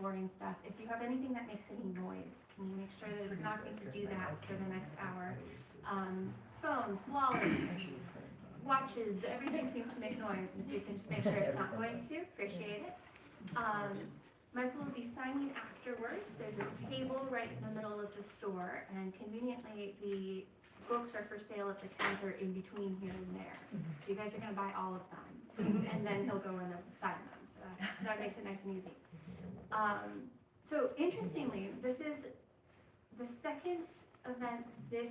boring stuff. If you have anything that makes any noise, can you make sure that it's not going to do that for the next hour? Phones, wallets, watches, everything seems to make noise, and if you can just make sure it's not going to, appreciate it. Michael will be signing afterwards. There's a table right in the middle of the store, and conveniently the books are for sale at the counter in between here and there. So you guys are going to buy all of them, and then he'll go in and sign them. So that makes it nice and easy. So interestingly, this is the second event this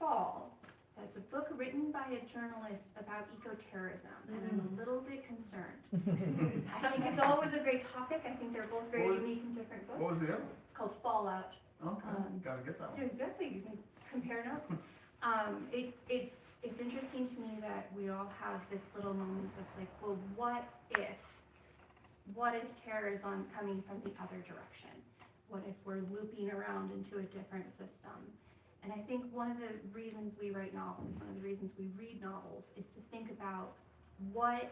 fall. That's a book written by a journalist about eco-terrorism, and I'm a little bit concerned. I think it's always a great topic. I think they're both very unique and different books. What was the other one? It's called Fallout. Okay, gotta get that one. Exactly, you can compare notes. It's interesting to me that we all have this little moment of like, well, what if terror is coming from the other direction? What if we're looping around into a different system? And I think one of the reasons we write novels, one of the reasons we read novels, is to think about what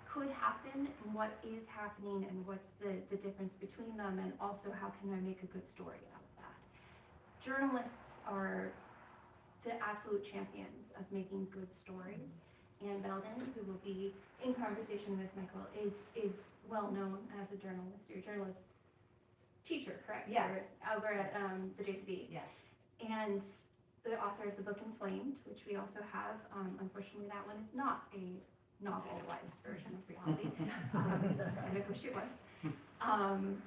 could happen and what is happening and what's the difference between them, and also how can I make a good story out of that. Journalists are the absolute champions of making good stories. Anne Belden, who will be in conversation with Michael, is well known as a journalist. You're a journalist teacher, correct? Yes. Over at the JC. Yes. And the author of the book Inflamed, which we also have. Unfortunately, that one is not a novelized version of reality. And I wish it was.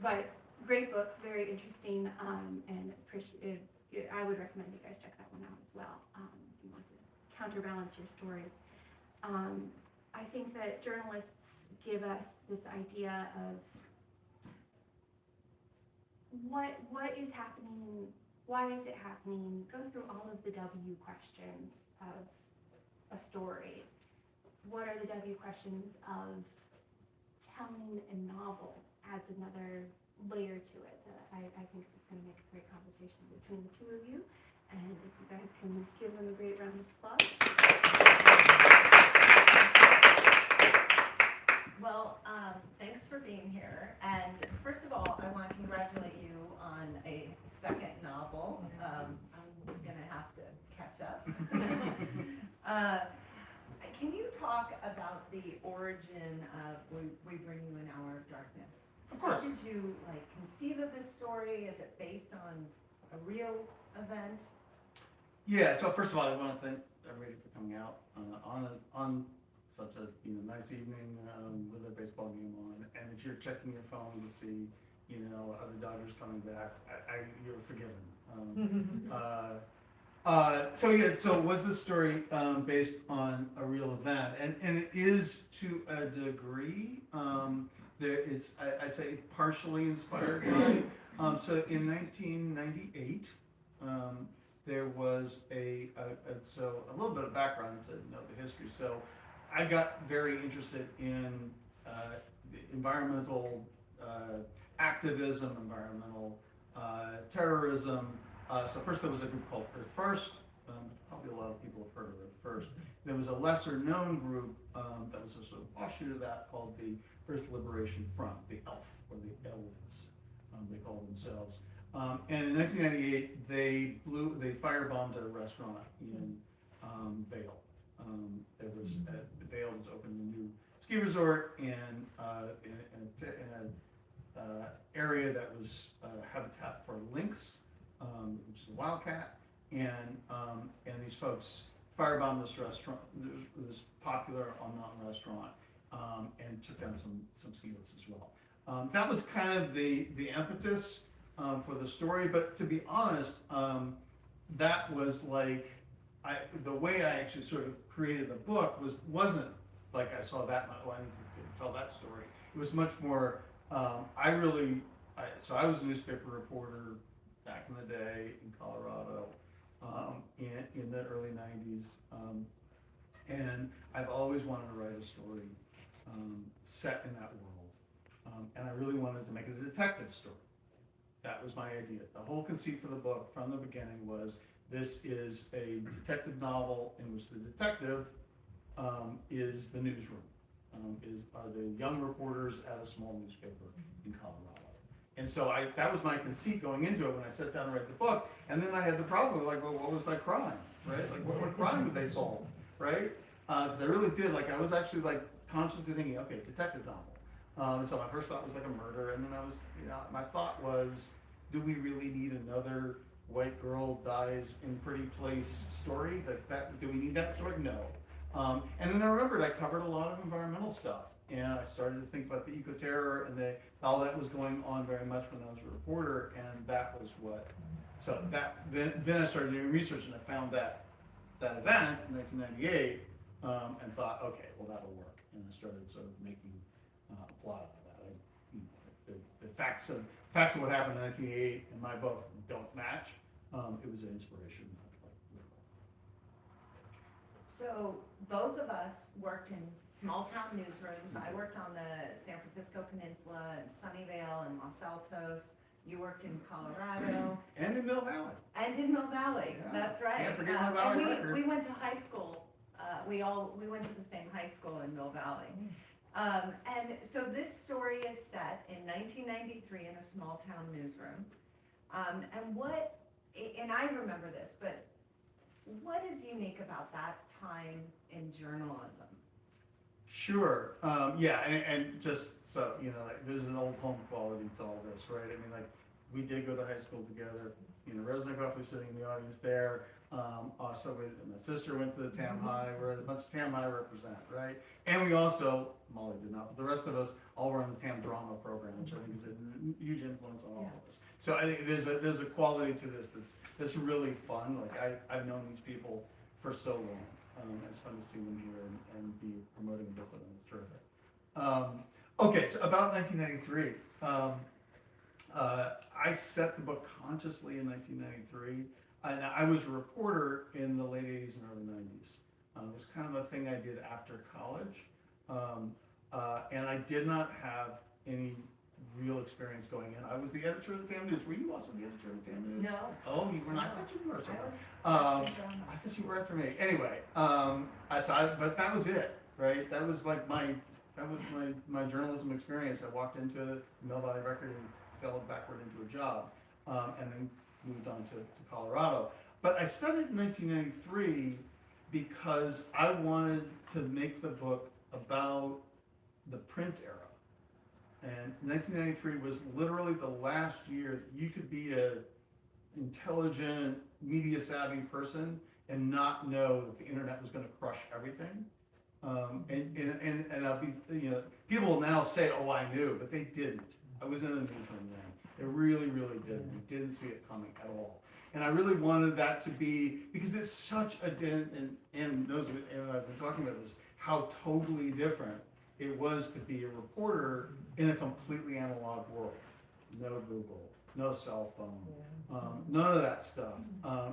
But great book, very interesting, and I would recommend you guys check that one out as well if you want to counterbalance your stories. I think that journalists give us this idea of what is happening. Why is it happening? Go through all of the W questions of a story. What are the W questions of telling a novel? Adds another layer to it that I think is going to make a great conversation between the two of you. And if you guys can give them a great round of applause. Well, thanks for being here. And first of all, I want to congratulate you on a second novel. I'm going to have to catch up. Can you talk about the origin of We Bring You an Hour of Darkness? Of course. How did you conceive of this story? Is it based on a real event? Yeah, so first of all, I want to thank everybody for coming out on such a nice evening with a baseball game on. And if you're checking your phone to see, are the Dodgers coming back, you're forgiven. So was this story based on a real event? And it is to a degree. I say partially inspired by. So in 1998, there was a little bit of background to know the history. So I got very interested in environmental activism, environmental terrorism. So first there was a group called Earth First. Probably a lot of people have heard of Earth First. There was a lesser known group that was a sort of offshoot of that called the Earth Liberation Front, the ELF, or the Elves, they call themselves. And in 1998, they firebombed a restaurant in Vail. Vail was opening a new ski resort in an area that was habitat for lynx, which is a wildcat, and these folks firebombed this restaurant, this popular on-mountain restaurant, and took down some ski lifts as well. That was kind of the impetus for the story, but to be honest, that was like, the way I actually sort of created the book wasn't like I saw that, I need to tell that story. It was much more, so I was a newspaper reporter back in the day in Colorado, in the early 90s, and I've always wanted to write a story set in that world, and I really wanted to make it a detective story. That was my idea. The whole conceit for the book from the beginning was, this is a detective novel in which the detective is the newsroom, are the young reporters at a small newspaper in Colorado. And so that was my conceit going into it when I sat down to write the book. And then I had the problem of like, well, what was my crime, right? Like, what crime would they solve, right? Because I really did, like, I was actually like consciously thinking, okay, detective novel. And so my first thought was like a murder, and then I was, my thought was, do we really need another white girl dies in pretty place story? Do we need that story? No. And then I remembered I covered a lot of environmental stuff, and I started to think about the eco-terror and all that was going on very much when I was a reporter, and that was what. So then I started doing research, and I found that event in 1998, and thought, okay, well that'll work, and I started sort of making a plot out of that. The facts of what happened in 1988 in my book don't match. It was an inspiration. So both of us worked in small town newsrooms. I worked on the San Francisco Peninsula and Sunnyvale and Los Altos. You worked in Colorado. And in Mill Valley. And in Mill Valley, Yeah. that's right. Can't forget Mill Valley and record. we went to high school. We went to the same high school in Mill Valley. And so this story is set in 1993 in a small town newsroom. And I remember this, but what is unique about that time in journalism? Sure. Yeah, and just so, like, there's an old home quality to all this, right? I mean, like, we did go to high school together. Resnick was sitting in the audience there. Also, my sister went to the Tam High, where a bunch of Tam High represent, right? And we also, Molly did not, but the rest of us all were on the Tam Drama program, which I think is a huge influence on all of us. So I think there's a quality to this that's really fun. Like, I've known these people for so long. It's fun to see them here and be promoting a book with them. It's terrific. Okay, so about 1993. I set the book consciously in 1993. And I was a reporter in the late 80s and early 90s. It was kind of a thing I did after college. And I did not have any real experience going in. I was the editor of the Tam News. Were you also the editor of the Tam News? No. Oh, you were not? I thought you were. I I thought you were after me. Anyway, but that was it, right? That was like my journalism experience. I walked into the Mill Valley Record and fell backward into a job, and then moved on to Colorado. But I said it in 1993 because I wanted to make the book about the print era. And 1993 was literally the last year that you could be an intelligent, media savvy person and not know that the internet was going to crush everything. And I'll be, people will now say, oh, I knew, but they didn't. I was in a newsroom then. They really, really didn't. We didn't see it coming at all. And I really wanted that to be, because it's such a, and knows, and I've been talking about this, how totally different it was to be a reporter in a completely analog world. No Google, no cell phone, none of that stuff.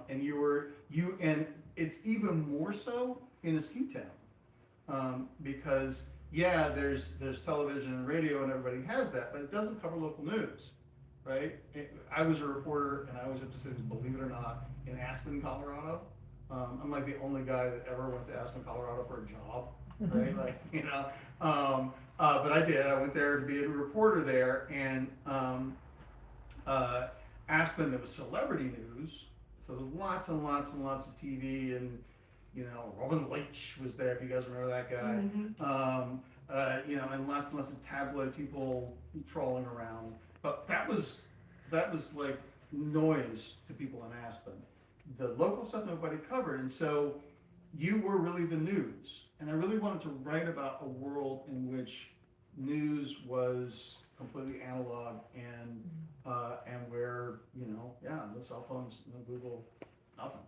And it's even more so in a ski town, because there's television and radio and everybody has that, but it doesn't cover local news, right? I was a reporter, and I always have to say this, believe it or not, in Aspen, Colorado. I'm like the only guy that ever went to Aspen, Colorado for a job, right? But I did. I went there to be a reporter there, and Aspen, there was celebrity news, so there was lots and lots and lots of TV, and Robin Leach was there, if you guys remember that guy. And lots of tabloid people trolling around. But that was like noise to people in Aspen. The local stuff nobody covered, and so you were really the news. And I really wanted to write about a world in which news was completely analog and where no cell phones, no Google, nothing.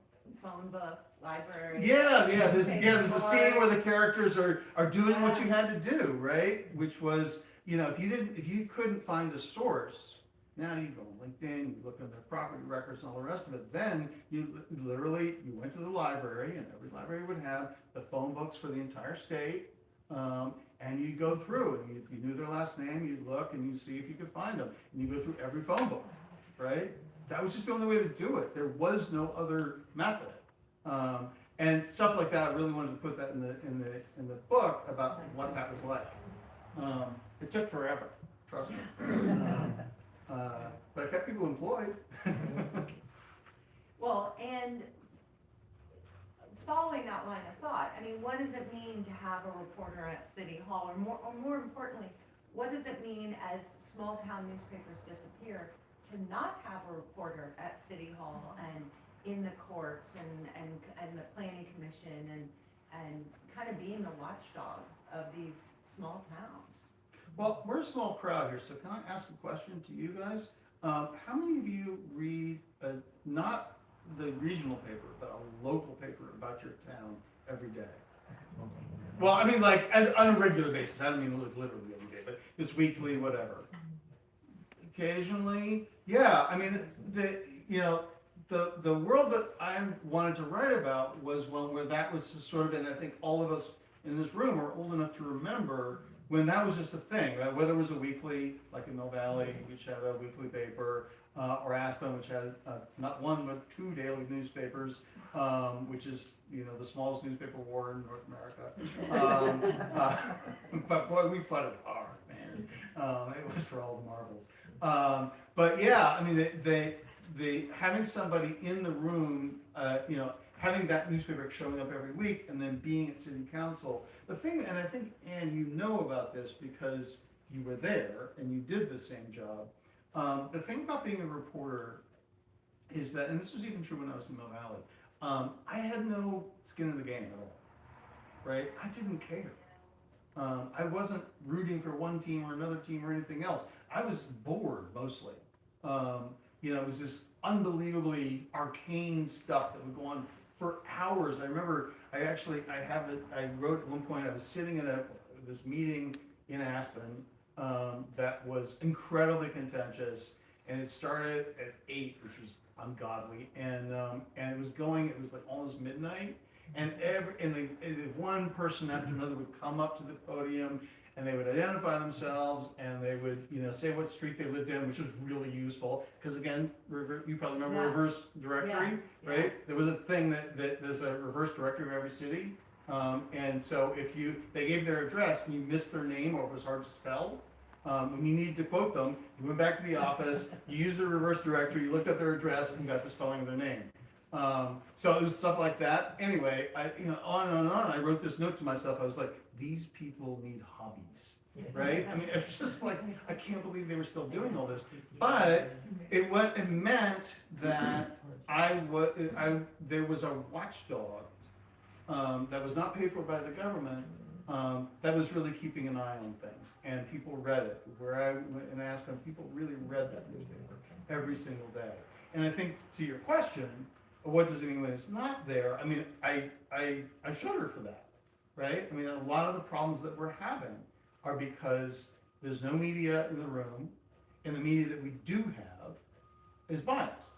Phone books, libraries. There's a scene where the characters are doing what you had to do, right? Which was, if you couldn't find a source, now you go on LinkedIn, you look at their property records and all the rest of it. Then you went to the library, and every library would have the phone books for the entire state, and you go through, and if you knew their last name, you'd look and you see if you could find them, and you go through every phone book, right? That was just the only way to do it. There was no other method, and stuff like that. I really wanted to put that in the book about what that was like. It took forever, trust me. employed. Well, and following that line of thought, I mean, what does it mean to have a reporter at City Hall? Or more importantly, what does it mean as small town newspapers disappear to not have a reporter at City Hall and in the courts and the planning commission and kind of being the watchdog of these small towns? Well, we're a small crowd here, so can I ask a question to you guys? How many of you read, not the regional paper, but a local paper about your town every day? Well, I mean, like, on a regular basis. I don't mean literally every day, but it's weekly, whatever. Occasionally, yeah. I mean, the world that I wanted to write about was one where that was just sort of, and I think all of us in this room are old enough to remember when that was just a thing, right? Whether it was a weekly, like in Mill Valley, which had a weekly paper, or Aspen, which had not one but two daily newspapers, which is, you know, the smallest newspaper war in North America. But boy, we fought it hard, man. It was for all the marbles. But yeah, I mean, they having somebody in the room, you know, having that newspaper showing up every week and then being at city council. The thing, and I think, Anne, you know about this because you were there and you did the same job. The thing about being a reporter is that, and this was even true when I was in Mill Valley, I had no skin in the game at all, right? I didn't care. I wasn't rooting for one team or another team or anything else. I was bored mostly. You know, it was this unbelievably arcane stuff that would go on for hours. I remember I wrote at one point, I was sitting in this meeting in Aspen that was incredibly contentious, and it started at 8, which was ungodly, and it was like almost midnight, and one person after another would come up to the podium, and they would identify themselves, and they would, you know, say what street they lived in, which was really useful, because again, you probably remember reverse directory, right? Yeah. There was a thing that there's a reverse directory of every city, and so if they gave their address and you missed their name or it was hard to spell, when you needed to quote them, you went back to the office, you used the reverse directory, you looked up their address and got the spelling of their name. So it was stuff like that. Anyway, on and on, I wrote this note to myself. I was like, these people need hobbies, right? I mean, it's just like, I can't believe they were still doing all this. But it meant that there was a watchdog that was not paid for by the government that was really keeping an eye on things. And people read it. Where I went and asked them, people really read that newspaper every single day. And I think to your question, what does it mean when it's not there? I mean, I shudder for that, right? I mean, a lot of the problems that we're having are because there's no media in the room, and the media that we do have is biased.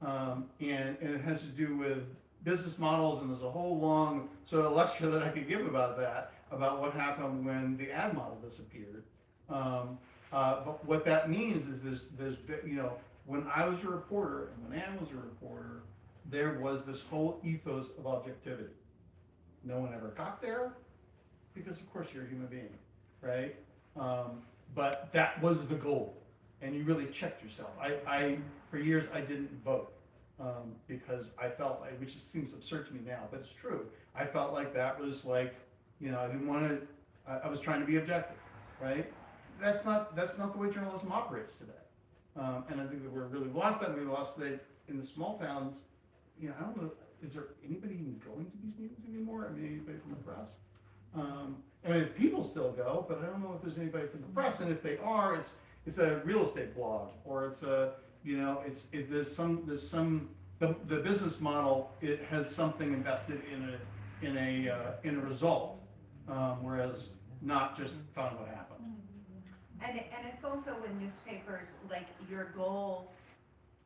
And it has to do with business models, and there's a whole long sort of lecture that I could give about that, about what happened when the ad model disappeared. But what that means is there's, you know, when I was a reporter and when Anne was a reporter, there was this whole ethos of objectivity. No one ever got there because, of course, you're a human being, right? But that was the goal, and you really checked yourself. I for years, I didn't vote because I felt like, which just seems absurd to me now, but it's true. I felt like that was like, you know, I didn't want to. I was trying to be objective, right? That's not the way journalism operates today. And I think that we're really lost that. We lost that in the small towns. You know, I don't know, is there anybody even going to these meetings anymore? I mean, anybody from the press? I mean, people still go, but I don't know if there's anybody from the press. And if they are, it's a real estate blog, or it's a, you know, there's some the business model. It has something invested in a result, whereas not just telling what happened. And it's also when newspapers, like, your goal,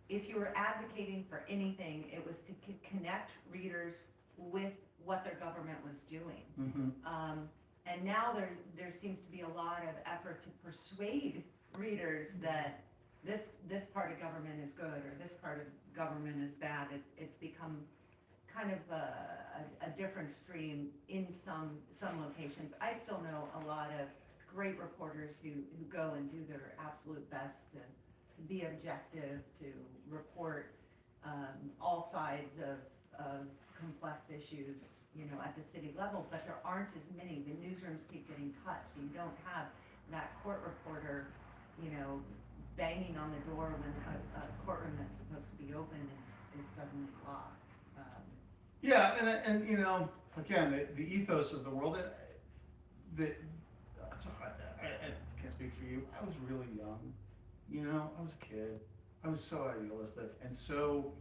if you were advocating for anything, it was to connect readers with what their government was doing. Mm-hmm. And now there seems to be a lot of effort to persuade readers that this part of government is good or this part of government is bad. It's become kind of a different stream in some locations. I still know a lot of great reporters who go and do their absolute best to be objective, to report all sides of complex issues, you know, at the city level, but there aren't as many. The newsrooms keep getting cut, so you don't have that court reporter, you know, banging on the door when a courtroom that's supposed to be open is suddenly locked. Yeah, and you know, again, the ethos of the world, so I can't speak for you. I was really young, you know, I was a kid. I was so idealistic, and so,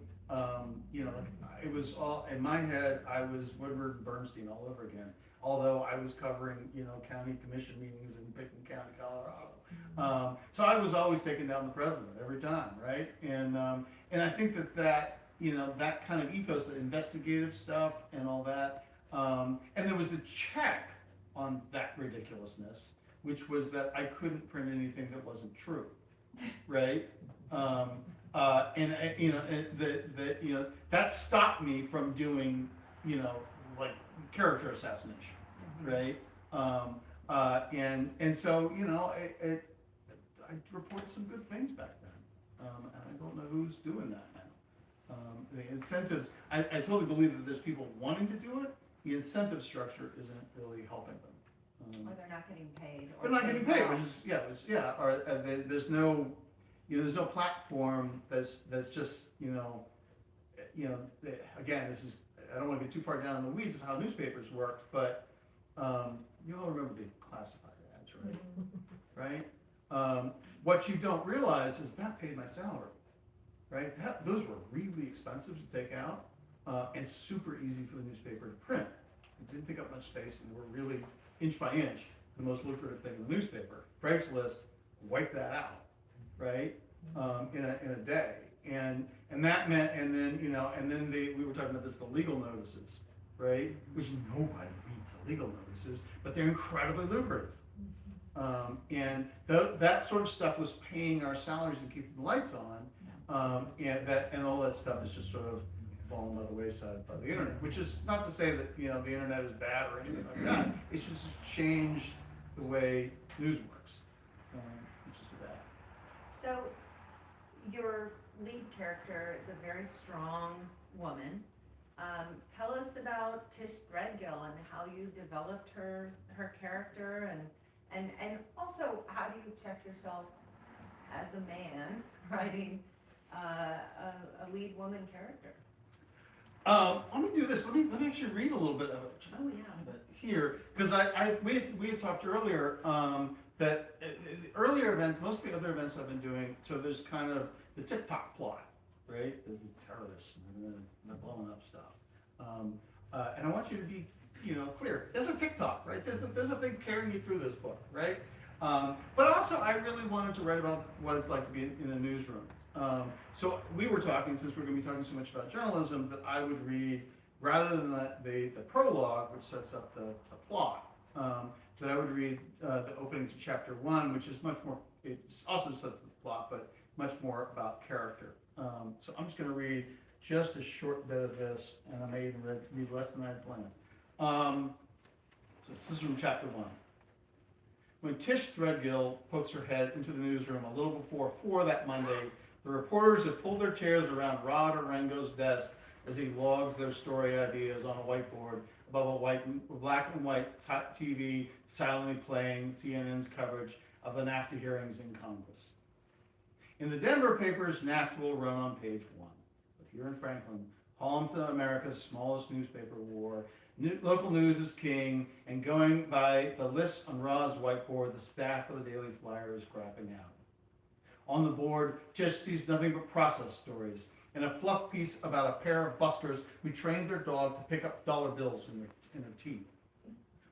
you know, like, it was all, in my head, I was Woodward and Bernstein all over again. Although I was covering, you know, county commission meetings in Pickens County, Colorado. So I was always taking down the president every time, right? And I think that, you know, that kind of ethos, that investigative stuff and all that. And there was the check on that ridiculousness, which was that I couldn't print anything that wasn't true, right? And you know, you know, that stopped me from doing, you know, like character assassination, right? And so, you know, I reported some good things back then, and I don't know who's doing that now. The incentives, I totally believe that there's people wanting to do it. The incentive structure isn't really helping them. Or they're not getting paid. Or They're not getting paid, well. which is, or there's no, you know, there's no platform that's just, you know, again, this is, I don't want to get too far down in the weeds of how newspapers worked, but you all remember the classified ads, right? Right? What you don't realize is that paid my salary, right? Those were really expensive to take out and super easy for the newspaper to print. It didn't take up much space, and were really inch by inch the most lucrative thing in the newspaper. Craigslist wiped that out, right? In a day. And that meant, and then, you know, and then we were talking about this, the legal notices, right? Which nobody reads the legal notices, but they're incredibly lucrative. And that sort of stuff was paying our salaries and keeping the lights on. And all that stuff is just sort of fallen by the wayside by the internet, which is not to say that, you know, the internet is bad or anything like that. It's just changed the way news works, which is bad. So your lead character is a very strong woman. Tell us about Tish Threadgill and how you developed her character, and also how do you check yourself as a man writing a lead woman character? Let me do this. Let me actually read a little bit of it. Oh, yeah. Here, because we had talked earlier that earlier events, most of the other events I've been doing, so there's kind of the TikTok plot, right? There's the terrorists and they're blowing up stuff, and I want you to be, you know, clear. There's a TikTok, right? There's a thing carrying you through this book, right? But also, I really wanted to write about what it's like to be in a newsroom. So we were talking, since we're going to be talking so much about journalism, that I would read, rather than the prologue, which sets up the plot, that I would read the opening to chapter 1, which is much more, it also sets up the plot, but much more about character. So I'm just going to read just a short bit of this, and I may even read less than I had planned. So this is from chapter 1. When Tish Threadgill pokes her head into the newsroom a little before 4 that Monday, the reporters have pulled their chairs around Rod Arango's desk as he logs their story ideas on a whiteboard above a black and white TV silently playing CNN's coverage of the NAFTA hearings in Congress. In the Denver papers, NAFTA will run on page 1. But here in Franklin, home to America's smallest newspaper war, local news is king, and going by the list on Rod's whiteboard, the staff of the Daily Flyer is crapping out. On the board, Tish sees nothing but process stories and a fluff piece about a pair of buskers who trained their dog to pick up dollar bills in their teeth.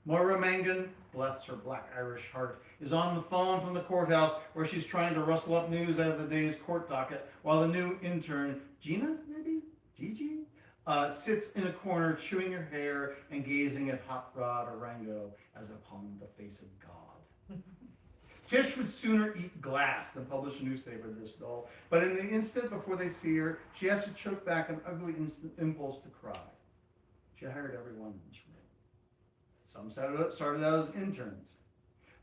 Moira Mangan, bless her black Irish heart, is on the phone from the courthouse where she's trying to rustle up news out of the day's court docket while the new intern, Gigi, sits in a corner chewing her hair and gazing at Hot Rod Arango as upon the face of God. Tish would sooner eat glass than publish a newspaper this dull, but in the instant before they see her, she has to choke back an ugly instant impulse to cry. She hired everyone in this room. Some started out as interns.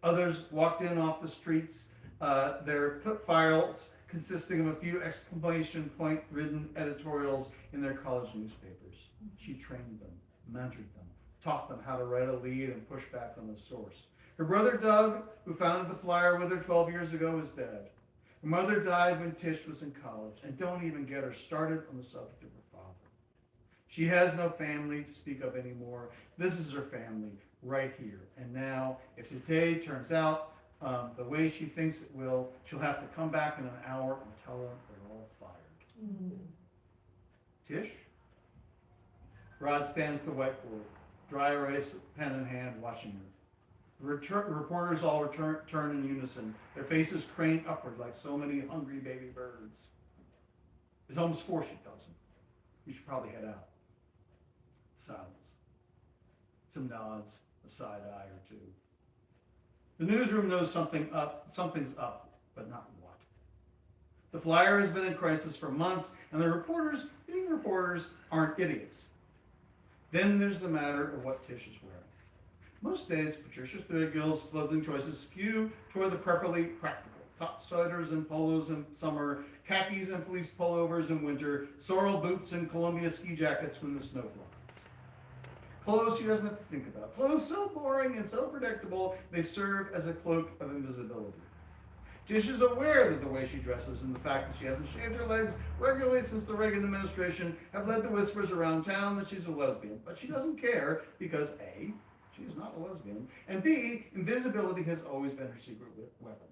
Others walked in off the streets, their clip files consisting of a few exclamation point-ridden editorials in their college newspapers. She trained them, mentored them, taught them how to write a lead and push back on the source. Her brother Doug, who founded the Flyer with her 12 years ago, is dead. Her mother died when Tish was in college, and don't even get her started on the subject of her father. She has no family to speak of anymore. This is her family right here. And now, if today turns out the way she thinks it will, she'll have to come back in an hour and tell them they're all fired. Tish? Rod stands at the whiteboard, dry erase, pen in hand, watching her. The reporters all turn in unison, their faces craned upward like so many hungry baby birds. It's almost 4, she tells him. You should probably head out. Silence. Some nods, a side eye or two. The newsroom knows something's up, but not what. The Flyer has been in crisis for months, and the reporters, being reporters, aren't idiots. Then there's the matter of what Tish is wearing. Most days, Patricia Threadgill's clothing choices skew toward the properly practical. Top sweaters and polos in summer, khakis and fleece pullovers in winter, sorrel boots and Columbia ski jackets when the snow flies. Clothes she doesn't have to think about. Clothes so boring and so predictable, they serve as a cloak of invisibility. Tish is aware that the way she dresses and the fact that she hasn't shaved her legs regularly since the Reagan administration have led to whispers around town that she's a lesbian. But she doesn't care because A, she is not a lesbian, and B, invisibility has always been her secret weapon.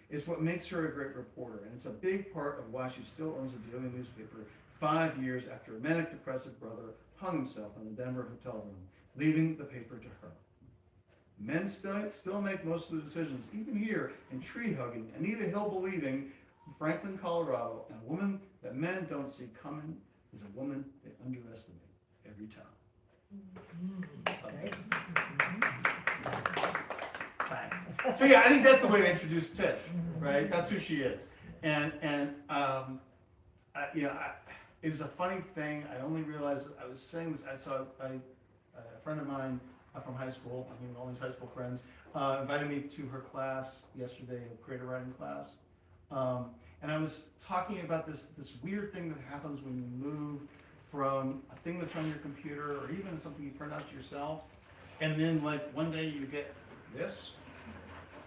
It's what makes her a great reporter, and it's a big part of why she still owns a daily newspaper 5 years after a manic depressive brother hung himself in the Denver hotel room, leaving the paper to her. Men still make most of the decisions, even here in tree-hugging, Anita Hill believing in Franklin, Colorado, and a woman that men don't see coming is a woman they underestimate every time. Thanks. So yeah, I think that's the way to introduce Tish, right? That's who she is, and it's a funny thing. I only realized I was saying this. I saw a friend of mine from high school. I mean, all these high school friends invited me to her class yesterday, a creative writing class, and I was talking about this weird thing that happens when you move from a thing that's on your computer or even something you print out yourself, and then like one day you get this.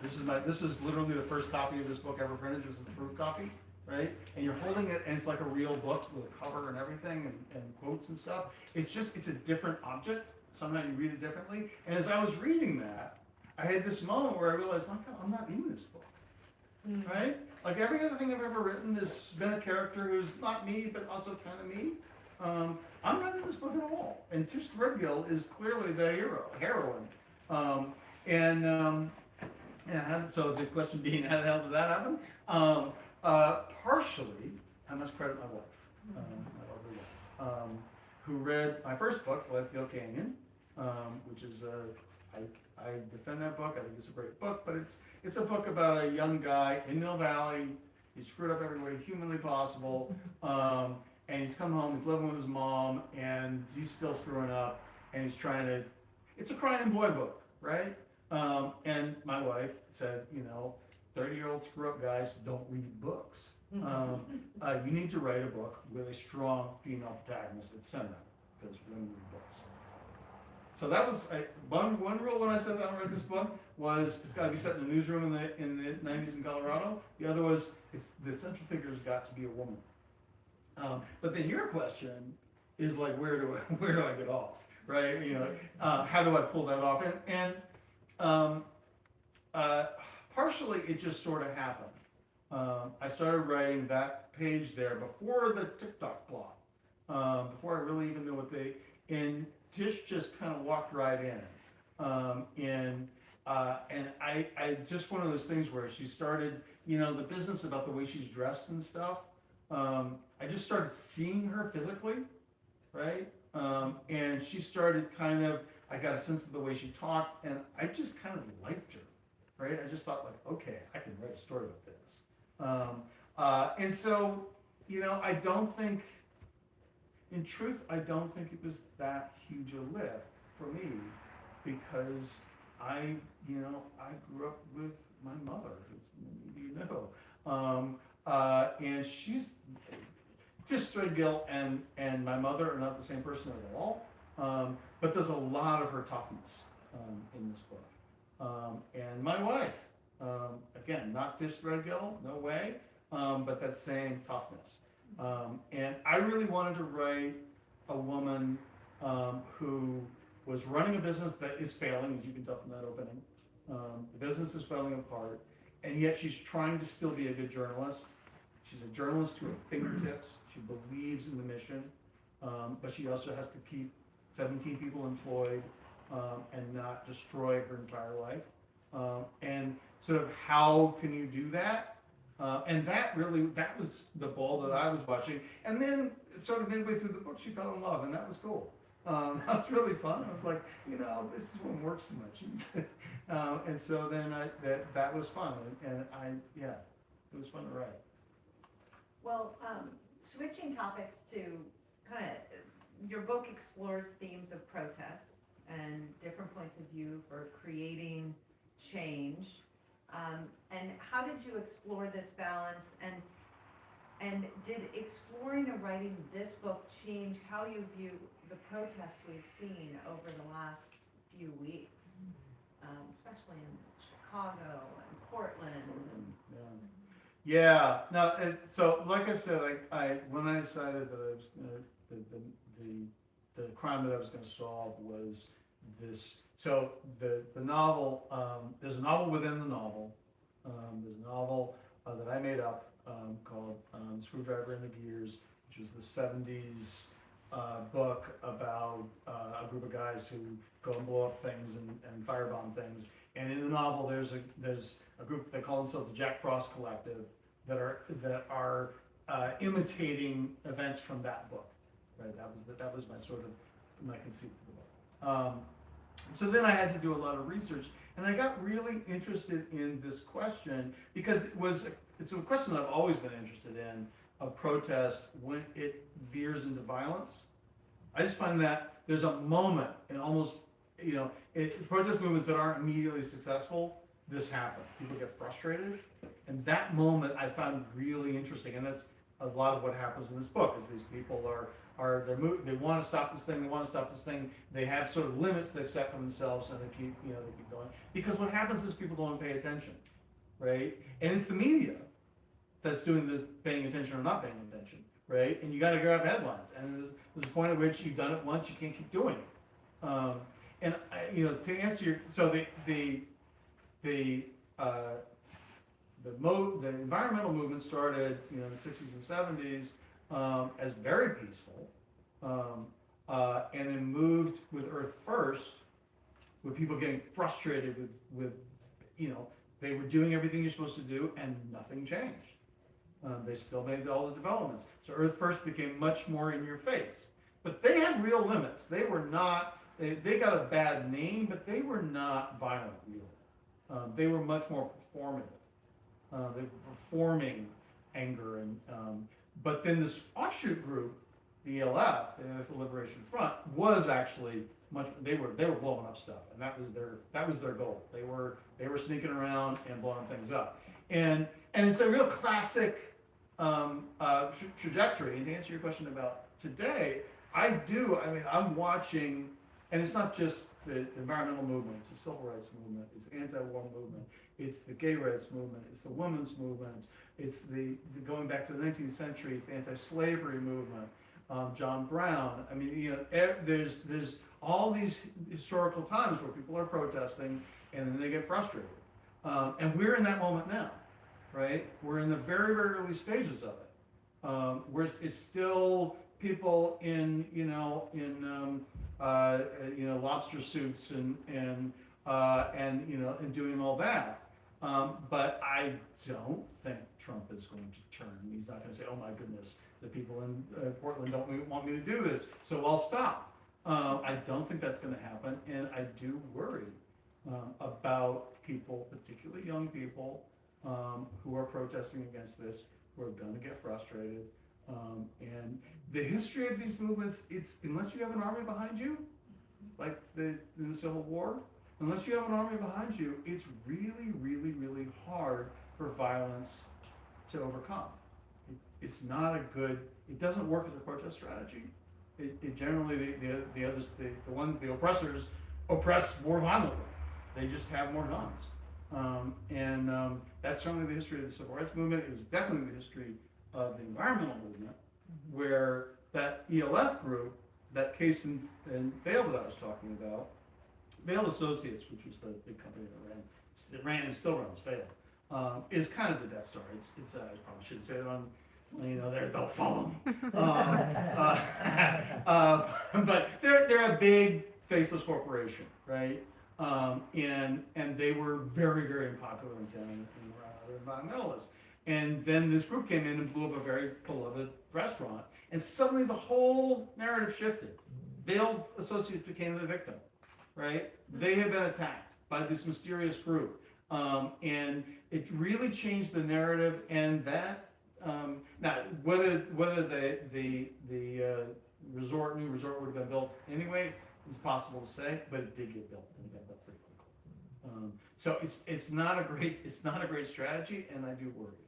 This is literally the first copy of this book ever printed. This is the proof copy, right? And you're holding it, and it's like a real book with a cover and everything, and quotes and stuff. It's a different object. Somehow you read it differently. And as I was reading that, I had this moment where I realized, my God, I'm not in this book, right? Like every other thing I've ever written, there's been a character who's not me, but also kind of me. I'm not in this book at all. And Tish Threadgill is clearly the heroine. So the question being, how the hell did that happen? Partially, I must credit my wife, my lovely wife, who read my first book, Lifedale Canyon, which is I defend that book. I think it's a great book, but it's a book about a young guy in Mill Valley. He's screwed up every way humanly possible, and he's come home. He's living with his mom, and he's still screwing up, and he's trying to. It's a crying boy book, right? And my wife said, 30-year-old screw-up guys don't read books. You need to write a book with a strong female protagonist at center, because women read books. So that was one rule when I sat down to write this book was it's got to be set in a newsroom in the 90s in Colorado. The other was the central figure's got to be a woman. But then your question is like, where do I get off, right? How do I pull that off? And partially it just sort of happened. I started writing that page there before the TikTok plot, before I really even knew and Tish just kind of walked right in. And I just one of those things where she started, the business about the way she's dressed and stuff. I just started seeing her physically, right? And she started I got a sense of the way she talked, and I just kind of liked her, right? I just thought okay, I can write a story about this. And so, I don't think, in truth, I don't think it was that huge a lift for me, because I grew up with my mother, as maybe you know. and she's just Gill and my mother are not the same person at all. But there's a lot of her toughness in this book. And my wife, again, not Tish Threadgill, no way, but that same toughness. And I really wanted to write a woman who was running a business that is failing, as you can tell from that opening. The business is falling apart, and yet she's trying to still be a good journalist. She's a journalist to her fingertips. She believes in the mission, but she also has to keep 17 people employed and not destroy her entire life. And sort of how can you do that? And that was the ball that I was watching. And then sort of midway through the book, she fell in love, and that was cool. That was really fun. I was like, this is what works so much. And so then that was fun, and it was fun to write. Well, switching topics to kind of, your book explores themes of protest and different points of view for creating change. And how did you explore this balance? And did exploring and writing this book change how you view the protests we've seen over the last few weeks, especially in Chicago and Portland? Yeah. No. So, like I said, I when I decided that I was the crime that I was going to solve was this. So the novel. There's a novel within the novel. There's a novel that I made up called Screwdriver and the Gears, which was the 70s book about a group of guys who go and blow up things and firebomb things. And in the novel, there's a group that call themselves the Jack Frost Collective that are imitating events from that book. Right, that was my sort of my conceit for the book. So then I had to do a lot of research, and I got really interested in this question because it's a question that I've always been interested in, of protest when it veers into violence. I just find that there's a moment in almost, protest movements that aren't immediately successful, this happens. People get frustrated, and that moment I found really interesting, and that's a lot of what happens in this book, is these people they want to stop this thing, they have sort of limits they've set for themselves, and they keep going. Because what happens is people don't pay attention, right? And it's the media that's doing the paying attention or not paying attention, right? And you got to grab headlines, and there's a point at which you've done it once, you can't keep doing it. To answer your, so the environmental movement started, in the 60s and 70s as very peaceful, and then moved with Earth First, with people getting frustrated with they were doing everything you're supposed to do and nothing changed. They still made all the developments. So Earth First became much more in your face. But they had real limits. They were not, they got a bad name, but they were not violent, really. They were much more performative. They were performing anger. But then this offshoot group, the ELF, the Earth Liberation Front, was actually much, they were blowing up stuff, and that was their goal. They were sneaking around and blowing things up. And it's a real classic trajectory. And to answer your question about today, I'm watching, and it's not just the environmental movement, it's the civil rights movement, it's the anti-war movement, it's the gay rights movement, it's the women's movement, it's the going back to the 19th century, it's the anti-slavery movement, John Brown. There's all these historical times where people are protesting and then they get frustrated. And we're in that moment now, right? We're in the very, very early stages of it. Where it's still people in lobster suits and doing all that. But I don't think Trump is going to turn. He's not going to say, "Oh my goodness, the people in Portland don't want me to do this, so I'll stop." I don't think that's going to happen, and I do worry about people, particularly young people, who are protesting against this, who are going to get frustrated. And the history of these movements, it's unless you have an army behind you, like in the Civil War, unless you have an army behind you, it's really, really, really hard for violence to overcome. It's not a good, it doesn't work as a protest strategy. It generally, the oppressors oppress more violently. They just have more guns. That's certainly the history of the civil rights movement. It was definitely the history of the environmental movement, where that ELF group, that Case and Vail that I was talking about, Vail Associates, which was the big company that ran and still runs Vail, is kind of the Death Star. It's I probably shouldn't say it on, they'll follow me. But they're a big faceless corporation, right? And they were very, very unpopular in town and around other environmentalists. And then this group came in and blew up a very beloved restaurant, and suddenly the whole narrative shifted. Vail Associates became the victim, right? They had been attacked by this mysterious group, and it really changed the narrative. And that now whether the new resort would have been built anyway is possible to say, but it did get built, and it got built pretty quickly. So it's not a great strategy, and I do worry.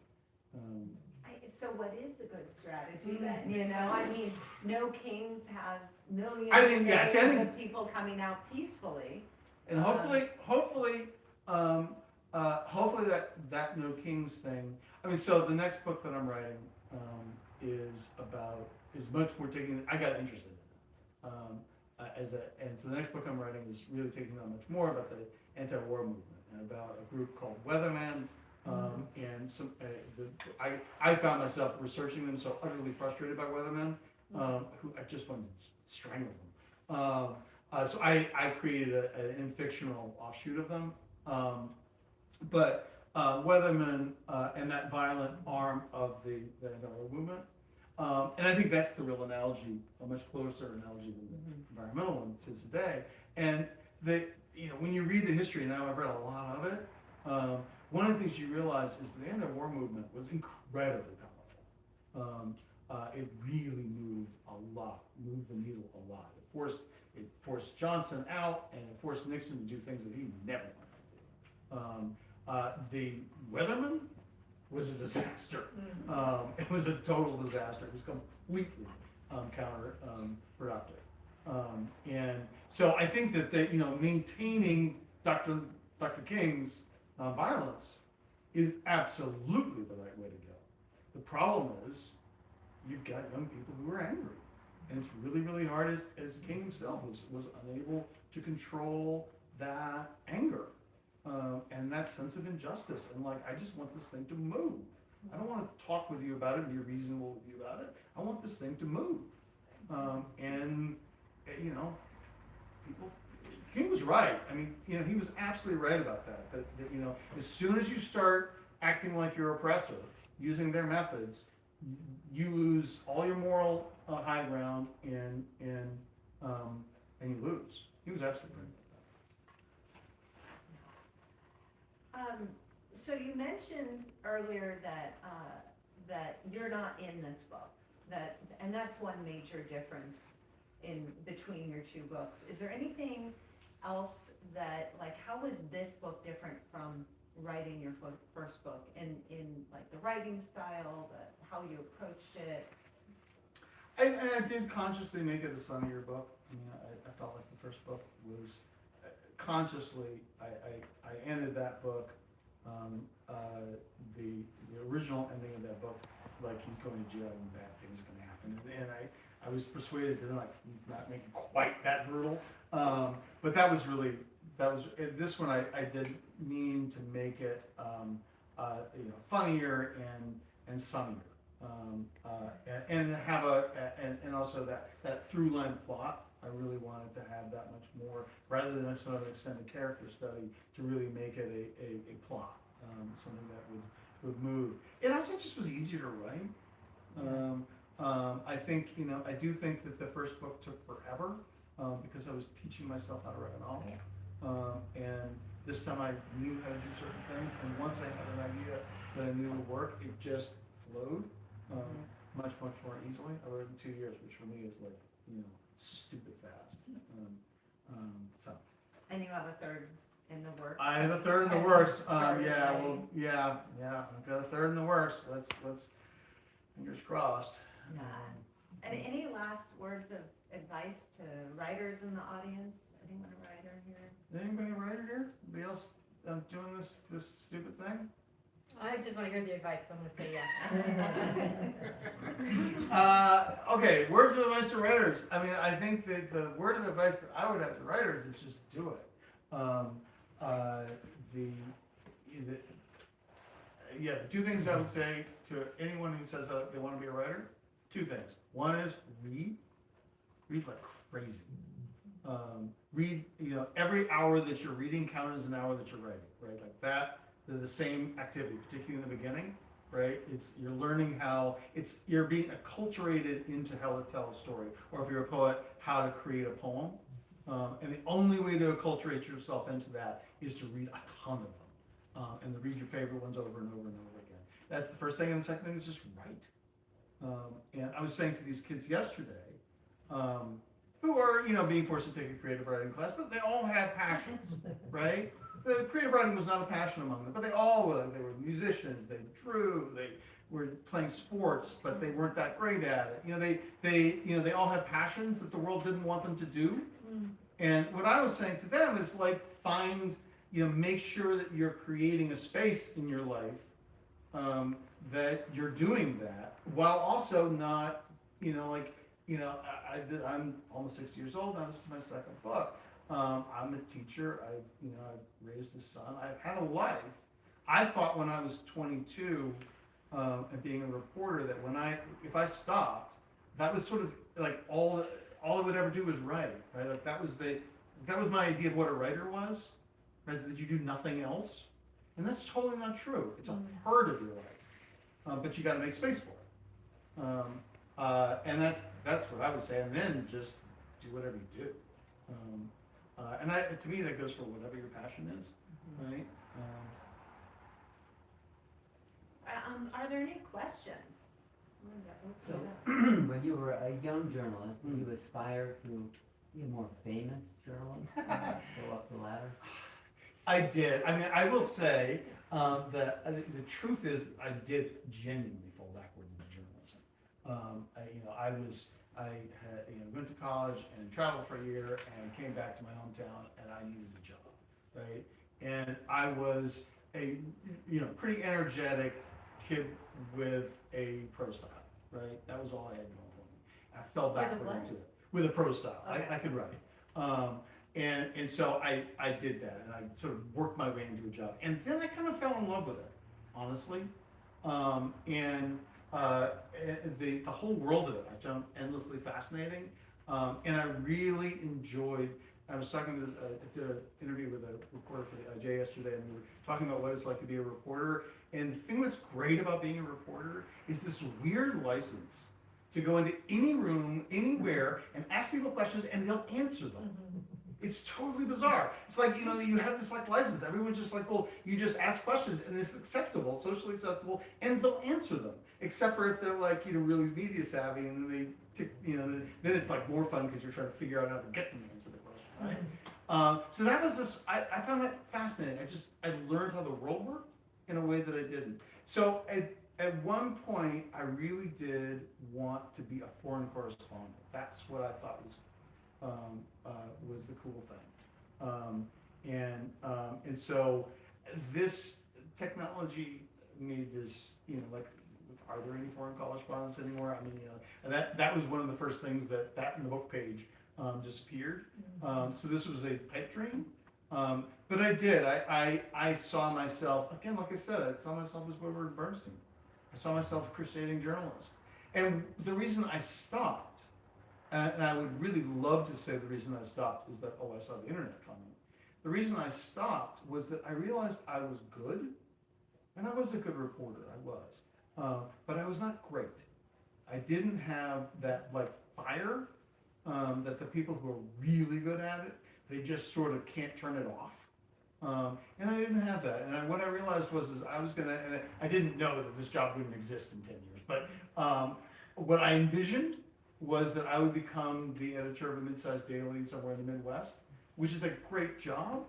So what is a good strategy then? I mean, No Kings has millions of people coming out peacefully. And hopefully that No Kings thing. I mean, so the next book that I'm writing is much more taking. I got interested in it. And so the next book I'm writing is really taking on much more about the anti-war movement and about a group called Weatherman. And some, I found myself researching them so utterly frustrated by Weathermen, who I just wanted to strangle them. So I created an fictional offshoot of them. But Weathermen and that violent arm of the anti-war movement. And I think that's the real analogy, a much closer analogy than the environmental one to today. And when you read the history, now I've read a lot of it, one of the things you realize is the anti-war movement was incredibly powerful. It really moved the needle a lot. It forced Johnson out, and it forced Nixon to do things that he never wanted to do. The Weatherman was a disaster. It was a total disaster. It was completely counterproductive. And so I think that maintaining Dr. King's violence is absolutely the right way to go. The problem is you've got young people who are angry, and it's really, really hard as King himself was unable to control that anger and that sense of injustice. And I just want this thing to move. I don't want to talk with you about it and be reasonable with you about it. I want this thing to move. People. King was right. I mean, he was absolutely right about that. That as soon as you start acting like your oppressor, using their methods, you lose all your moral high ground, and you lose. He was absolutely right about that. So you mentioned earlier that you're not in this book, and that's one major difference between your two books. Is there anything else that, how is this book different from writing your first book in the writing style, how you approached it? I did consciously make it a sunnier book. I felt like the first book was consciously, I ended that book, the original ending of that book, like he's going to jail and bad things are going to happen. And I was persuaded to not make it quite that brutal. But this one I did mean to make it funnier and sunnier, and have and also that through line plot. I really wanted to have that much more, rather than just another extended character study, to really make it a plot, something that would move. It also just was easier to write. I think I do think that the first book took forever. Because I was teaching myself how to write a novel. And this time I knew how to do certain things, and once I had an idea that I knew would work, it just flowed much, much more easily. I wrote it in 2 years, which for me is stupid fast. And you have a third in the works? I have a third in the works. Yeah, I've got a third in the works. Let's fingers crossed. And any last words of advice to writers in the audience? Anyone a writer here? Anybody a writer here? Anybody else doing this stupid thing? I just want to hear the advice, so I'm going to say yes. Okay, words of advice to writers. I mean, I think that the word of advice that I would have to writers is just do it. The two things I would say to anyone who says they want to be a writer, two things. One is read like crazy. Read, every hour that you're reading counts as an hour that you're writing, right? Like that, they're the same activity, particularly in the beginning, right? You're learning you're being acculturated into how to tell a story, or if you're a poet, how to create a poem. And the only way to acculturate yourself into that is to read a ton of them, and to read your favorite ones over and over and over again. That's the first thing, and the second thing is just write. And I was saying to these kids yesterday, who are, being forced to take a creative writing class, but they all have passions, right? The creative writing was not a passion among them, but they were musicians, they drew, they were playing sports, but they weren't that great at it. They all have passions that the world didn't want them to do. And what I was saying to them is like, make sure that you're creating a space in your life that you're doing that, while also not, I'm almost 60 years old now. This is my second book. I'm a teacher. I've raised a son. I've had a life. I thought when I was 22 and being a reporter that if I stopped, that was sort of like all I would ever do was write, right? Like that was my idea of what a writer was, right? That you do nothing else, and that's totally not true. It's a part of your life, but you got to make space for it. And that's what I would say, and then just do whatever you do. And to me, that goes for whatever your passion is, right? Are there any questions? So, when you were a young journalist, did you aspire to be a more famous journalist, go up the ladder? I did. I mean, I will say that the truth is, I did genuinely fall backward into journalism. I went to college and traveled for a year and came back to my hometown, and I needed a job, right? And I was a pretty energetic kid with a pro style, right? That was all I had going for me. I fell backward into it with a pro style. Okay. I could write, and so I did that, and I sort of worked my way into a job, and then I kind of fell in love with it, honestly, the whole world of it I found endlessly fascinating, and I really enjoyed. I was talking to I did an interview with a reporter for the IJ yesterday, and we were talking about what it's like to be a reporter. And the thing that's great about being a reporter is this weird license to go into any room, anywhere, and ask people questions, and they'll answer them. It's totally bizarre. It's like, you have this like license. Everyone's just like, well, you just ask questions, and it's acceptable, socially acceptable, and they'll answer them. Except for if they're like, really media savvy, and then then it's like more fun because you're trying to figure out how to get them to answer the question, right? So that was I found that fascinating. I learned how the world worked in a way that I didn't. So at one point, I really did want to be a foreign correspondent. That's what I thought was the cool thing. And so this technology made this, are there any foreign correspondents anymore? I mean, that was one of the first things that in the book page disappeared. So this was a pipe dream. But I did. I saw myself, again, like I said, I saw myself as Woodward Bernstein. I saw myself a crusading journalist. And the reason I stopped, and I would really love to say the reason I stopped is that, I saw the internet coming. The reason I stopped was that I realized I was good, and I was a good reporter, I was. But I was not great. I didn't have that fire that the people who are really good at it, they just sort of can't turn it off. And I didn't have that. And what I realized was I was going to, and I didn't know that this job wouldn't exist in 10 years, but what I envisioned was that I would become the editor of a mid-sized daily somewhere in the Midwest, which is a great job,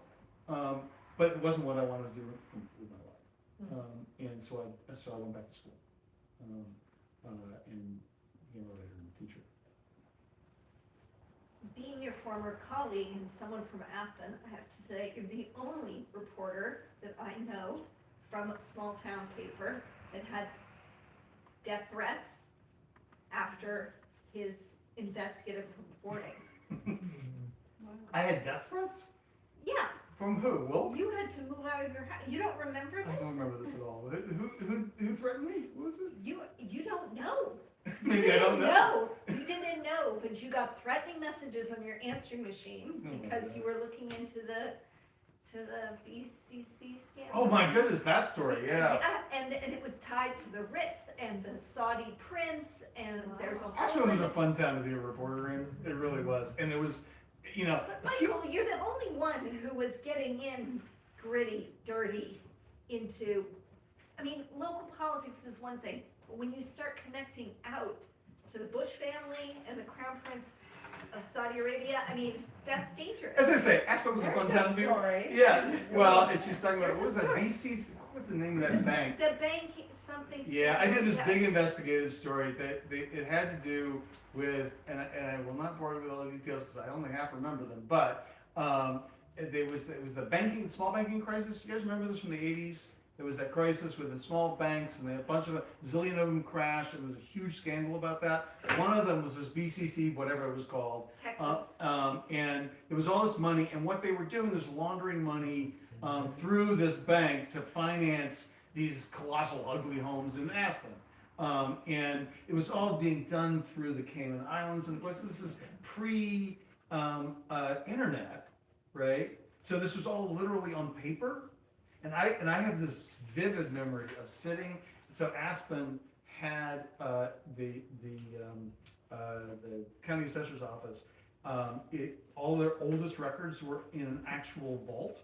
But it wasn't what I wanted to do with my life. And so I went back to school, and became a writer and a teacher. Being your former colleague and someone from Aspen, I have to say, you're the only reporter that I know from a small town paper that had death threats after his investigative reporting. I had death threats? Yeah, From who? Will? you had to move out of your house. You don't remember I this? don't remember this at all. Who threatened me? What was it? You don't know. Maybe I don't know. You didn't know, but you got threatening messages on your answering machine Oh my because God. you were looking into the BCC scandal. Oh my goodness, that story, yeah. And it was tied to the Ritz and the Saudi prince, and there's a whole. Asheville was a fun town to be a reporter in. It really was. And it was, you know, But Michael, you're the only one who was getting in gritty, dirty into, I mean, local politics is one thing, but when you start connecting out to the Bush family and the Crown Prince of Saudi Arabia, I mean, that's dangerous. as I say, Asheville was a fun There's town a to be. story. Yeah, There's a story. well, and she's talking about, There's what was a that, story. BC's, what was the name of that bank? The bank, something. Yeah, I did this yeah. big investigative story that it had to do with, and I will not bore you with all the details because I only half remember them, but it was the small banking crisis. You guys remember this from the 80s? There was that crisis with the small banks, and a bunch of a zillion of them crashed, and there was a huge scandal about that. One of them was this BCC, whatever it was called. Texas. And there was all this money, and what they were doing was laundering money through this bank to finance these colossal, ugly homes in Aspen. And it was all being done through the Cayman Islands, and of course, this is pre-internet, right? So this was all literally on paper. And I have this vivid memory of sitting. So Aspen had the county assessor's office. All their oldest records were in an actual vault.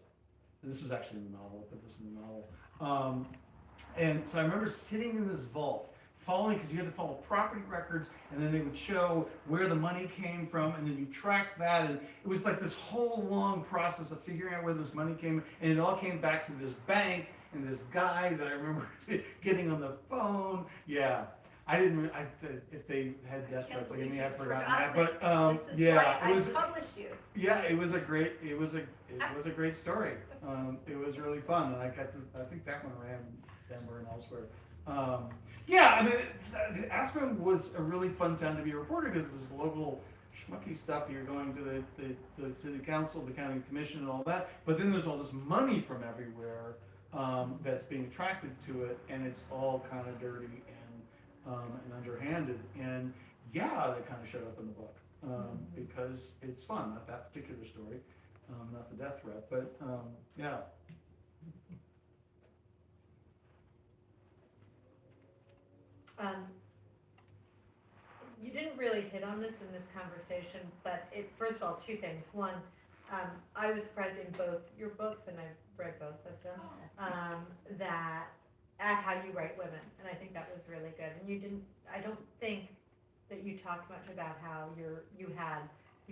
And this is actually in the novel. I put this in the novel. And so I remember sitting in this vault, following, because you had to follow property records, and then they would show where the money came from, and then you track that, and it was like this whole long process of figuring out where this money came, and it all came back to this bank and this guy that I remember getting on the phone. Yeah, if they had death threats like me, I've forgotten that, but This is yeah, why it was. I published you. Yeah, it was a great story. It was really fun, and I think that one ran Denver and elsewhere. Yeah, I mean, Aspen was a really fun town to be a reporter because it was local schmucky stuff. You're going to the city council, the county commission, and all that. But then there's all this money from everywhere that's being attracted to it, and it's all kind of dirty and underhanded. And yeah, that kind of showed up in the book because it's fun. Not that particular story, not the death threat, but yeah. You didn't really hit on this in this conversation, but first of all, two things. One, I was surprised in both your books, and I've read both of them, that at how you write women, and I think that was really good. And I don't think that you talked much about how you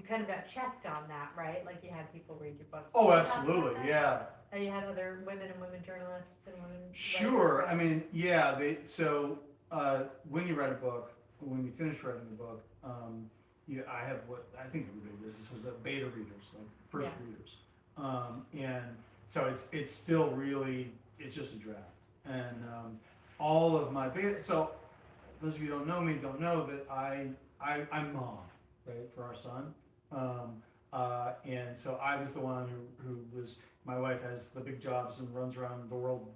kind of got checked on that, right? Like you had people read your books. Oh, Can you talk about absolutely, that? yeah. And you had other women journalists and women. Sure. writers, I mean, yeah. When you write a book, when you finish writing the book, I have what I think everybody does. This is a beta readers, like first readers, and so it's still really it's just a draft, and all of my beta. So those of you who don't know me don't know that I'm mom, right, for our son, and so I was the one who was. My wife has the big jobs and runs around the world,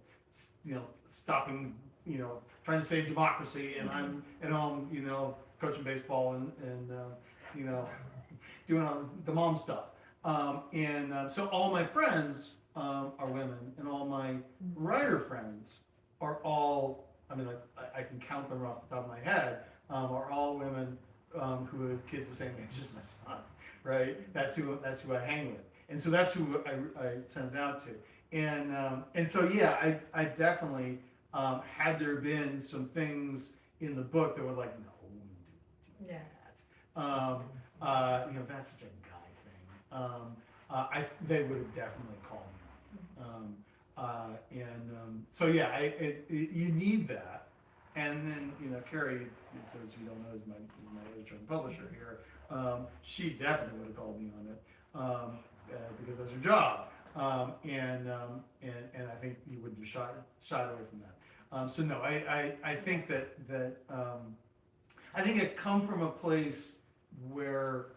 stopping, trying to save democracy, and I'm at home, coaching baseball and doing all the mom stuff. So all my friends are women, and all my writer friends are all, I mean, I can count them off the top of my head, are all women who have kids the same age as my son, right? That's who I hang with. And so that's who I sent it out to. And so, yeah, I definitely, had there been some things in the book that were like, no, we wouldn't do that. That's such a guy thing. They would have definitely called me So yeah, you need that. And then, you know, Carrie, for those you don't know, is my editor and publisher here. She definitely would have called me on it, because that's her job. And I think you would have shied away from that. So no, I think that I think it come from a place where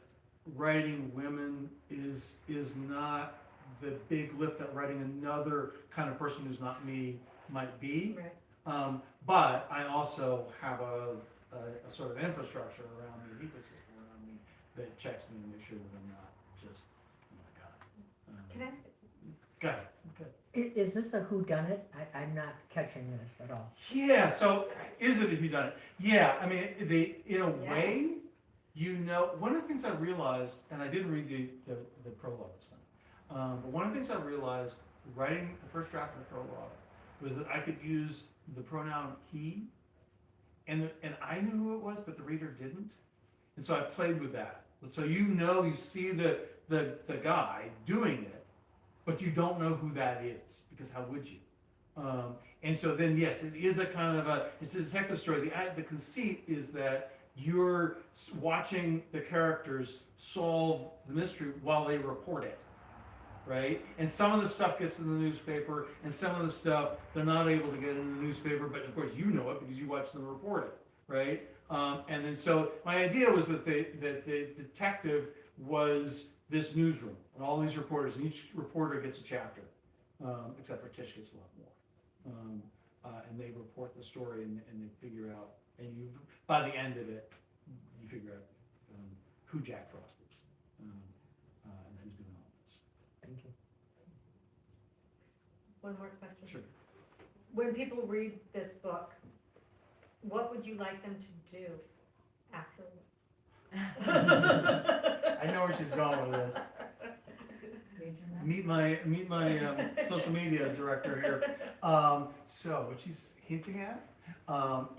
writing women is not the big lift that writing another kind of person who's not me might be. Right. But I also have a sort of infrastructure around me, an ecosystem around me that checks me to make sure that I'm not just, oh my God. Can I ask, Go ahead. Is this a whodunit? I'm not catching this at all. Yeah, so is it a whodunit? Yeah, I mean, in a Yes. way, you know, one of the things I realized, and I didn't read the prologue this time, but one of the things I realized writing the first draft of the prologue was that I could use the pronoun he, and I knew who it was, but the reader didn't, and so I played with that. So you see the guy doing it, but you don't know who that is, because how would you? And so then, yes, it is a kind of it's a detective story. The conceit is that you're watching the characters solve the mystery while they report it, right? And some of the stuff gets in the newspaper, and some of the stuff they're not able to get in the newspaper, but of course you know it because you watch them report it, right? And then so my idea was that the detective was this newsroom, and all these reporters, and each reporter gets a chapter, except for Tish gets a lot more. And they report the story, and they figure out, and by the end of it, you figure out who Jack Frost is, and who's doing all this. Thank you. one more question? Sure. When people read this book, what would you like them to do afterwards? I know where she's going with this. Meet my social media director here. So what she's hinting at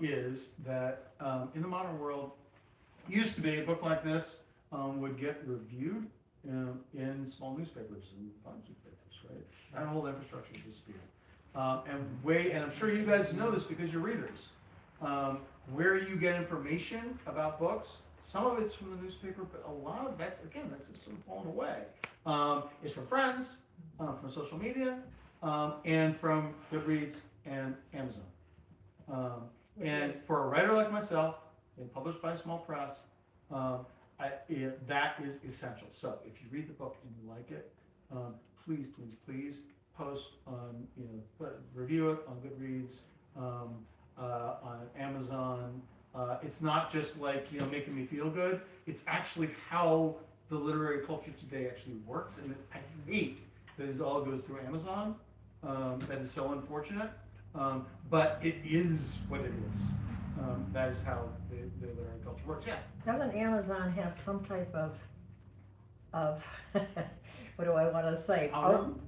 is that in the modern world, used to be a book like this would get reviewed in small newspapers and large newspapers, right? That whole infrastructure disappeared. And I'm sure you guys know this because you're readers. Where you get information about books, some of it's from the newspaper, but a lot of that's sort of fallen away. It's from friends, from social media, and from Goodreads and Amazon. And for a writer like myself, being published by a small press, that is essential. So if you read the book and you like it, please post on, review it on Goodreads, on Amazon. It's not just like, making me feel good. It's actually how the literary culture today actually works, and I hate that it all goes through Amazon. That is so unfortunate, but it is what it is. That is how the literary culture works. Yeah. Doesn't Amazon have some type of what do I want to say? Algorithm?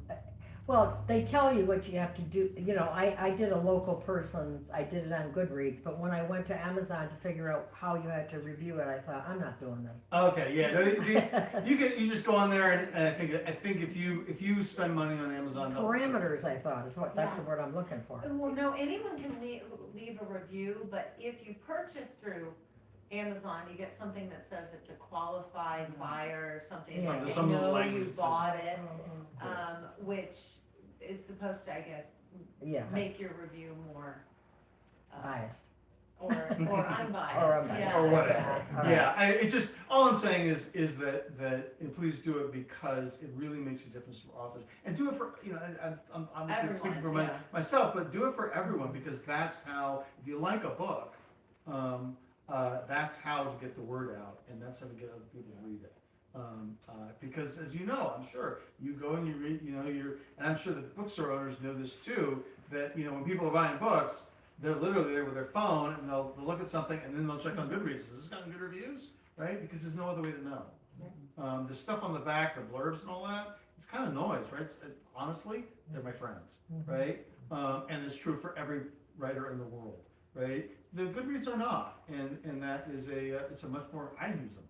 Well, they tell you what you have to do. I did a local person's, I did it on Goodreads, but when I went to Amazon to figure out how you had to review it, I thought, I'm not doing this. Okay, yeah. You just go on there, and I think if you spend money on Amazon, Parameters, I thought, that's the word I'm looking for. Well, no, anyone can leave a review, but if you purchase through Amazon, you get something that says it's a qualified buyer or something, Yeah. like they Some of the know language you says- bought it, Yeah. which is supposed to, I guess, Yeah, make your review more, biased. or unbiased, Or unbiased. yeah. or whatever. All right. Yeah, it's just, all I'm saying is that please do it because it really makes a difference for authors. And do it for, I'm obviously speaking for Everyone, yeah. myself, but do it for everyone, because that's how, if you like a book, that's how to get the word out, and that's how to get other people to read it. Because as you know, I'm sure, you go and you read, and I'm sure the bookstore owners know this too, that, when people are buying books, they're literally there with their phone, and they'll look at something, and then they'll check on Goodreads. Has this gotten good reviews? Right? Because there's no other way to know. The stuff on the back, the blurbs and all that, it's kind of noise, right? Honestly, they're my friends, right? And it's true for every writer in the world, right? The Goodreads are not, and that is it's a much more, I use them.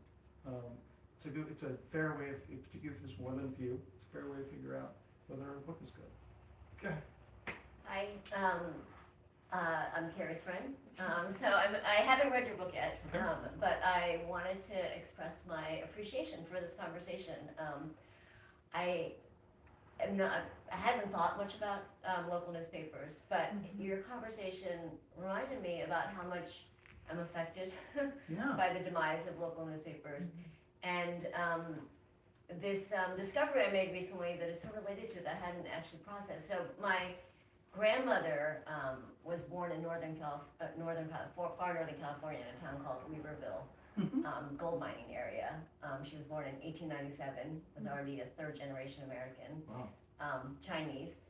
It's a fair way, particularly if there's more than a few, it's a fair way to figure out whether a book is good. Okay. Hi, I'm Carrie's friend. I haven't read your book yet, Okay. but I wanted to express my appreciation for this conversation. I hadn't thought much about local newspapers, but your conversation reminded me about how much I'm affected Yeah. by the demise of local newspapers. And this discovery I made recently that is so related to that I hadn't actually processed. So my grandmother was born in far northern California, in a town called Weaverville, gold mining area. She was born in 1897, was already a third generation American, Wow. Chinese.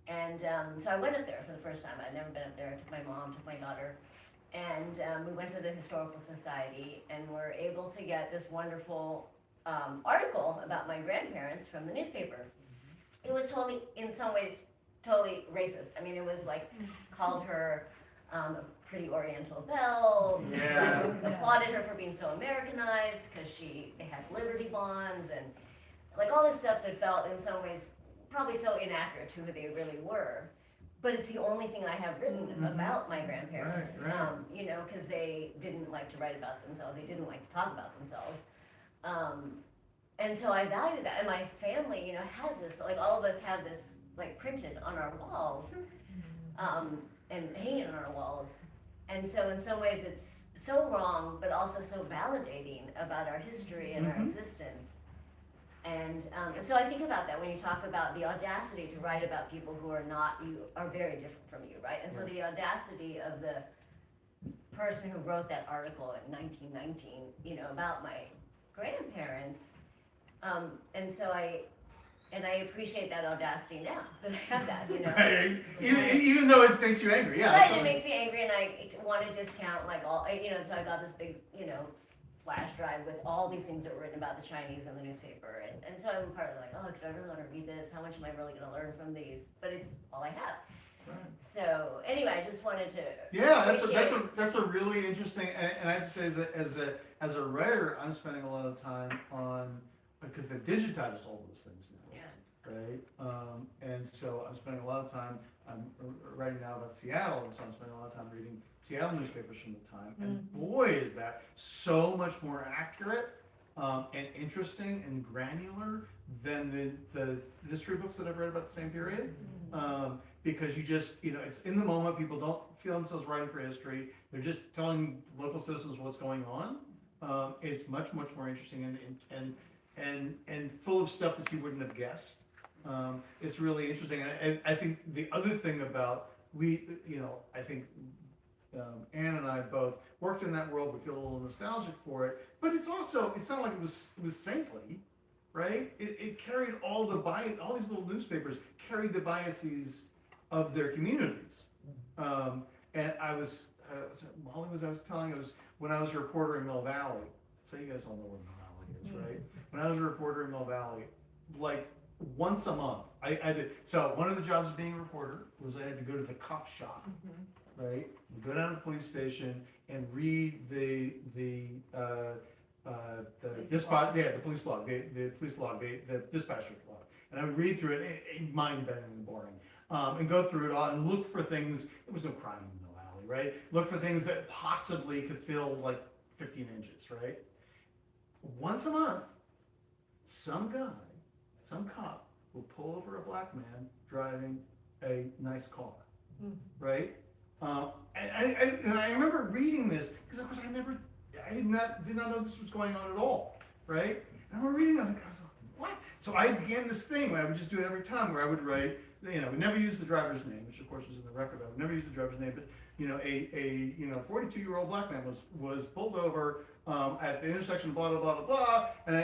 And so I went up there for the first time. I'd never been up there. I took my mom, took my daughter, and we went to the Historical Society and were able to get this wonderful article about my grandparents from the newspaper. It was totally, in some ways, totally racist. I mean, it was like, called her a pretty Oriental belle, Yeah. applauded her for being so Americanized because they had Liberty bonds and like all this stuff that felt in some ways probably so inaccurate to who they really were. But it's the only thing I have written about my grandparents, Right. you know, because they didn't like to write about themselves. They didn't like to talk about themselves. And so I value that. And my family, you know, has this, like all of us have this like printed on our walls, and hanging on our walls. And so in some ways it's so wrong, but also so validating about our history and our existence. And so I think about that when you talk about the audacity to write about people who are very different from you, right? And so the audacity of the person who wrote that article in 1919, you know, about my grandparents, and so I appreciate that audacity now that I have that, you know. Right. Even though it makes you angry, yeah. Right, it makes me angry, and I want to discount like all, you know. So I got this big, you know, flash drive with all these things that were written about the Chinese in the newspaper, and so I'm partly like, oh, do I really want to read this? How much am I really going to learn from these? But it's all I have. Right. So anyway, I just wanted to. Yeah, appreciate- that's a really interesting, and I have to say as a writer, I'm spending a lot of time on, because they've digitized all those things now. Yeah. Right? And so I'm spending a lot of time, I'm writing now about Seattle, and so I'm spending a lot of time reading Seattle newspapers from the time. And boy, is that so much more accurate and interesting and granular than the history books that I've read about the same period. Because you just, you know, it's in the moment, people don't feel themselves writing for history, they're just telling local citizens what's going on. It's much, much more interesting and full of stuff that you wouldn't have guessed. It's really interesting, and I think the other thing about I think Anne and I both worked in that world. We feel a little nostalgic for it, but it's not like it was saintly, right? It carried all these little newspapers carried the biases of their communities. And I was telling us when I was a reporter in Mill Valley. So you guys all know where Mill Valley is, right? When I was a reporter in Mill Valley, like once a month, I did. So one of the jobs of being a reporter was I had to go to the cop shop, right? Go down to the police station and read the dispatch, the police blog, the police log, the dispatcher blog, and I would read through it, mind-bending and boring, and go through it all and look for things. There was no crime in Mill Valley, right? Look for things that possibly could fill like 15 inches, right? Once a month, some cop will pull over a black man driving a nice car, right? And I remember reading this because, of course, I did not know this was going on at all, right? And I remember reading it, I was like, what? So I began this thing where I would just do it every time, where I would write, you know, I would never use the driver's name, which of course was in the record. I would never use the driver's name, but you know, a 42-year-old black man was pulled over at the intersection, blah blah blah blah blah, and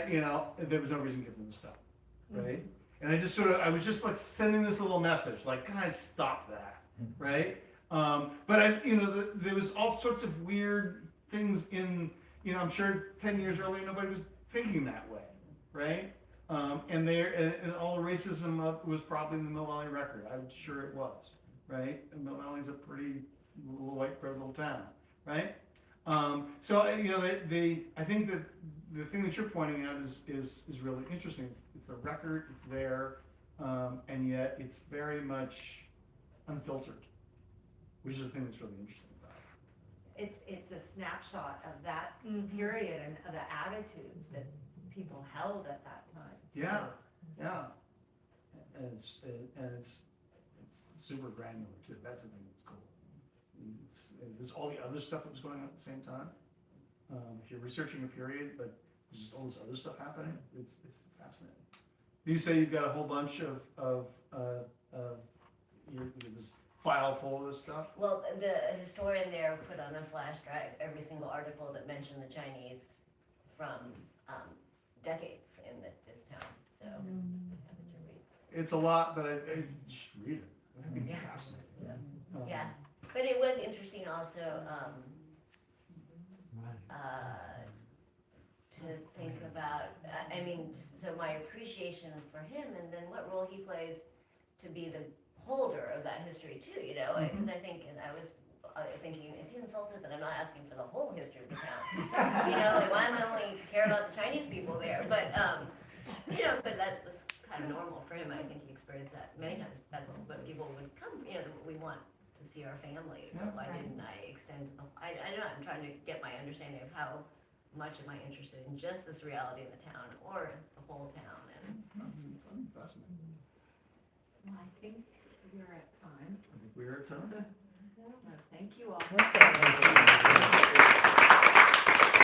there was no reason to give him the stop, right? And I was just like sending this little message, like, guys, stop that, right? But there was all sorts of weird things in, I'm sure 10 years earlier nobody was thinking that way, right? And all the racism was probably in the Mill Valley Record. I'm sure it was, right? And Mill Valley's a pretty little white bread little town, right? So I think that the thing that you're pointing out is really interesting. It's the record, it's there, and yet it's very much unfiltered, which is the thing that's really interesting about it. It's a snapshot of that Mhm. period and of the attitudes that people held at that time. Yeah, yeah. And it's super granular too. That's the thing that's cool. There's all the other stuff that was going on at the same time. If you're researching a period, but there's just all this other stuff happening, it's fascinating. You say you've got a whole bunch of this file full of this stuff? Well, the historian there put on a flash drive every single article that mentioned the Chinese from decades in this town, so I have it to read. It's a lot, but I just read it. I think it's fascinating. Yeah, but it was interesting also to think about, I mean, so my appreciation for him and then what role he plays to be the holder of that history too, you know, because I think, and I was thinking, is he insulted that I'm not asking for the whole history of the town? You know, like why am I only care about the Chinese people there? But, you know, but that was kind of normal for him. I think he experienced that many times. That's what people would come, you know, we want to see our family. Yeah. Why didn't I extend to the, I don't know, I'm trying to get my understanding of how much am I interested in just this reality of the town or the whole town. And It's fascinating. Well, I think we're at time. I think we're at time. Thank you all. Okay.